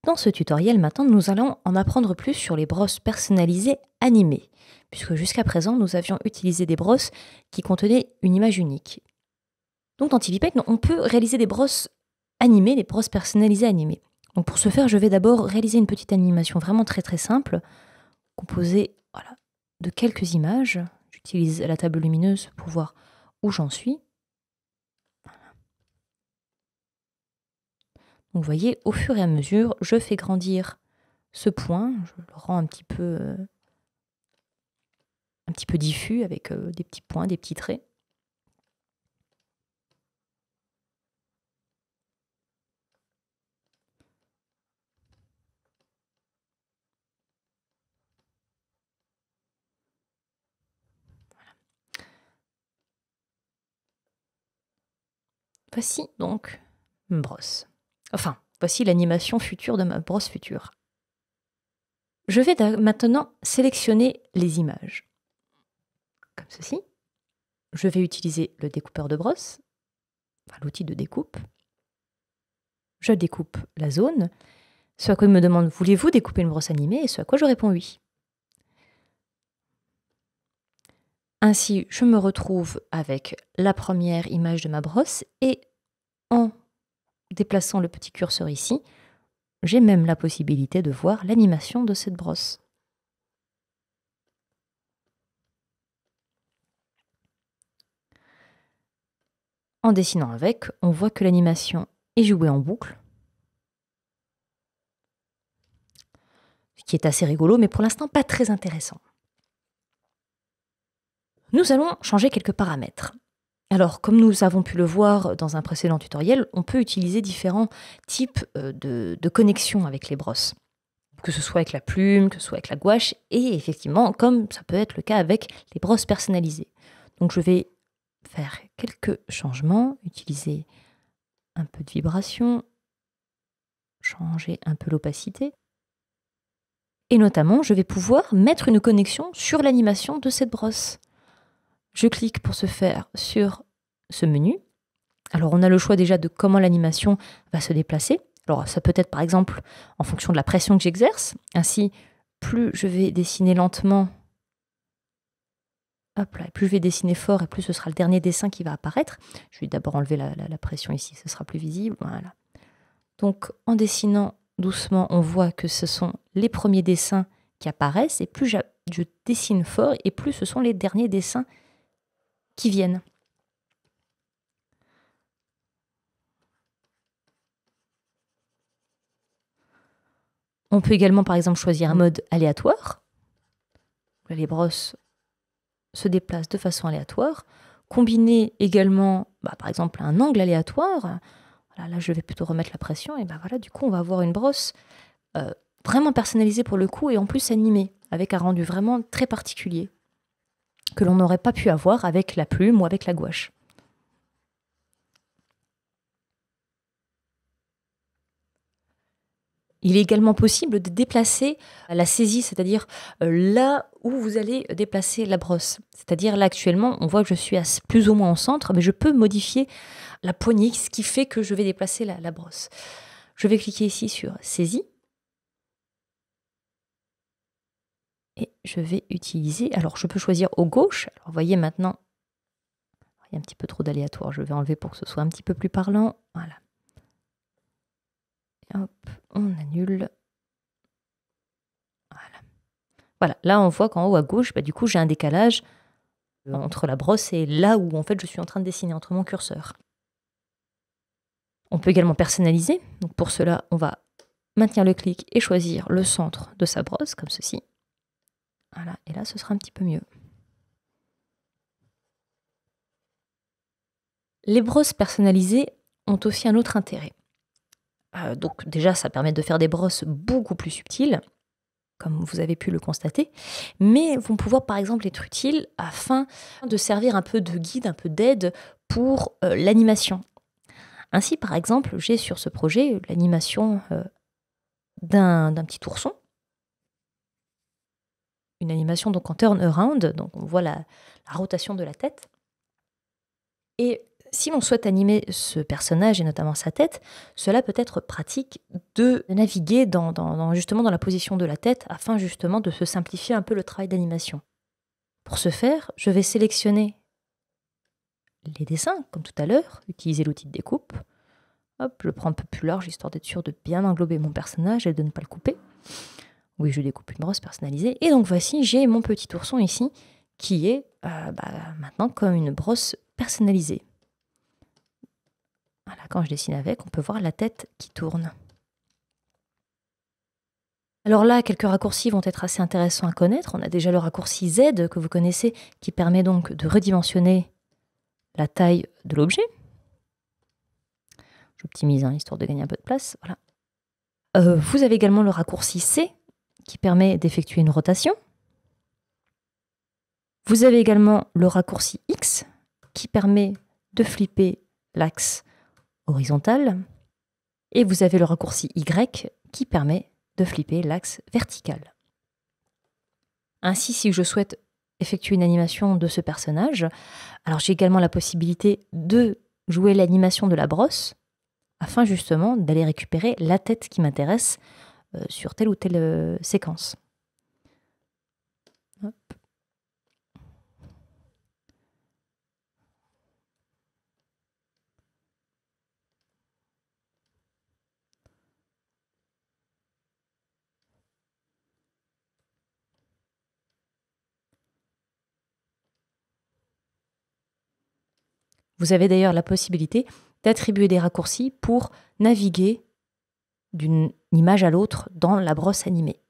Dans ce tutoriel, maintenant, nous allons en apprendre plus sur les brosses personnalisées animées, puisque jusqu'à présent, nous avions utilisé des brosses qui contenaient une image unique. Donc dans TiViPaint, on peut réaliser des brosses animées, des brosses personnalisées animées. Donc pour ce faire, je vais d'abord réaliser une petite animation vraiment très simple, composée de quelques images. J'utilise la table lumineuse pour voir où j'en suis. Donc vous voyez, au fur et à mesure, je fais grandir ce point, je le rends un petit peu diffus avec des petits points, des petits traits. Voici donc ma brosse. Enfin, voici l'animation future de ma brosse future. Je vais maintenant sélectionner les images. Comme ceci. Je vais utiliser le découpeur de brosse, enfin, l'outil de découpe. Je découpe la zone. Ce à quoi il me demande, voulez-vous découper une brosse animée? Et ce à quoi je réponds oui. Ainsi, je me retrouve avec la première image de ma brosse et en déplaçant le petit curseur ici, j'ai même la possibilité de voir l'animation de cette brosse. En dessinant avec, on voit que l'animation est jouée en boucle, ce qui est assez rigolo, mais pour l'instant pas très intéressant. Nous allons changer quelques paramètres. Alors, comme nous avons pu le voir dans un précédent tutoriel, on peut utiliser différents types de connexions avec les brosses. Que ce soit avec la plume, que ce soit avec la gouache, et effectivement, comme ça peut être le cas avec les brosses personnalisées. Donc je vais faire quelques changements, utiliser un peu de vibration, changer un peu l'opacité. Et notamment, je vais pouvoir mettre une connexion sur l'animation de cette brosse. Je clique pour ce faire sur ce menu. Alors, on a le choix déjà de comment l'animation va se déplacer. Alors, ça peut être par exemple en fonction de la pression que j'exerce. Ainsi, plus je vais dessiner lentement, hop là, plus je vais dessiner fort et plus ce sera le dernier dessin qui va apparaître. Je vais d'abord enlever la pression ici, ce sera plus visible. Voilà. Donc, en dessinant doucement, on voit que ce sont les premiers dessins qui apparaissent et plus je dessine fort et plus ce sont les derniers dessins qui viennent. On peut également, par exemple, choisir un mode aléatoire. Les brosses se déplacent de façon aléatoire. Combiner également, par exemple, un angle aléatoire. Voilà, là, je vais plutôt remettre la pression. Et voilà, du coup, on va avoir une brosse vraiment personnalisée pour le coup et en plus animée, avec un rendu vraiment très particulier que l'on n'aurait pas pu avoir avec la plume ou avec la gouache. Il est également possible de déplacer la saisie, c'est-à-dire là où vous allez déplacer la brosse. C'est-à-dire là actuellement, on voit que je suis plus ou moins au centre, mais je peux modifier la poignée, ce qui fait que je vais déplacer la brosse. Je vais cliquer ici sur saisie. Et je vais utiliser, alors je peux choisir au gauche. Alors vous voyez maintenant, il y a un petit peu trop d'aléatoire, je vais enlever pour que ce soit un petit peu plus parlant. Voilà. Et hop, on annule. Voilà, là on voit qu'en haut à gauche, du coup j'ai un décalage entre la brosse et là où en fait je suis en train de dessiner, entre mon curseur. On peut également personnaliser. Donc pour cela, on va maintenir le clic et choisir le centre de sa brosse, comme ceci. Voilà, et là ce sera un petit peu mieux. Les brosses personnalisées ont aussi un autre intérêt. Donc déjà, ça permet de faire des brosses beaucoup plus subtiles, comme vous avez pu le constater, mais vont pouvoir par exemple être utiles afin de servir un peu de guide, un peu d'aide pour l'animation. Ainsi, par exemple, j'ai sur ce projet l'animation d'un petit ourson. Une animation donc en turn around, donc on voit la rotation de la tête. Et Si l'on souhaite animer ce personnage et notamment sa tête, cela peut être pratique de naviguer justement dans la position de la tête afin justement de se simplifier un peu le travail d'animation. Pour ce faire, je vais sélectionner les dessins, comme tout à l'heure, utiliser l'outil de découpe. Hop, je prends un peu plus large, histoire d'être sûr de bien englober mon personnage et de ne pas le couper. Oui, je découpe une brosse personnalisée. Et donc voici, j'ai mon petit ourson ici, qui est maintenant comme une brosse personnalisée. Voilà, quand je dessine avec, on peut voir la tête qui tourne. Alors là, quelques raccourcis vont être assez intéressants à connaître. On a déjà le raccourci Z que vous connaissez, qui permet donc de redimensionner la taille de l'objet. J'optimise, histoire de gagner un peu de place. Voilà. Vous avez également le raccourci C, qui permet d'effectuer une rotation. Vous avez également le raccourci X, qui permet de flipper l'axe horizontal. Et vous avez le raccourci Y, qui permet de flipper l'axe vertical. Ainsi, si je souhaite effectuer une animation de ce personnage, alors j'ai également la possibilité de jouer l'animation de la brosse, afin justement d'aller récupérer la tête qui m'intéresse sur telle ou telle séquence. Hop. Vous avez d'ailleurs la possibilité d'attribuer des raccourcis pour naviguer d'une image à l'autre dans la brosse animée.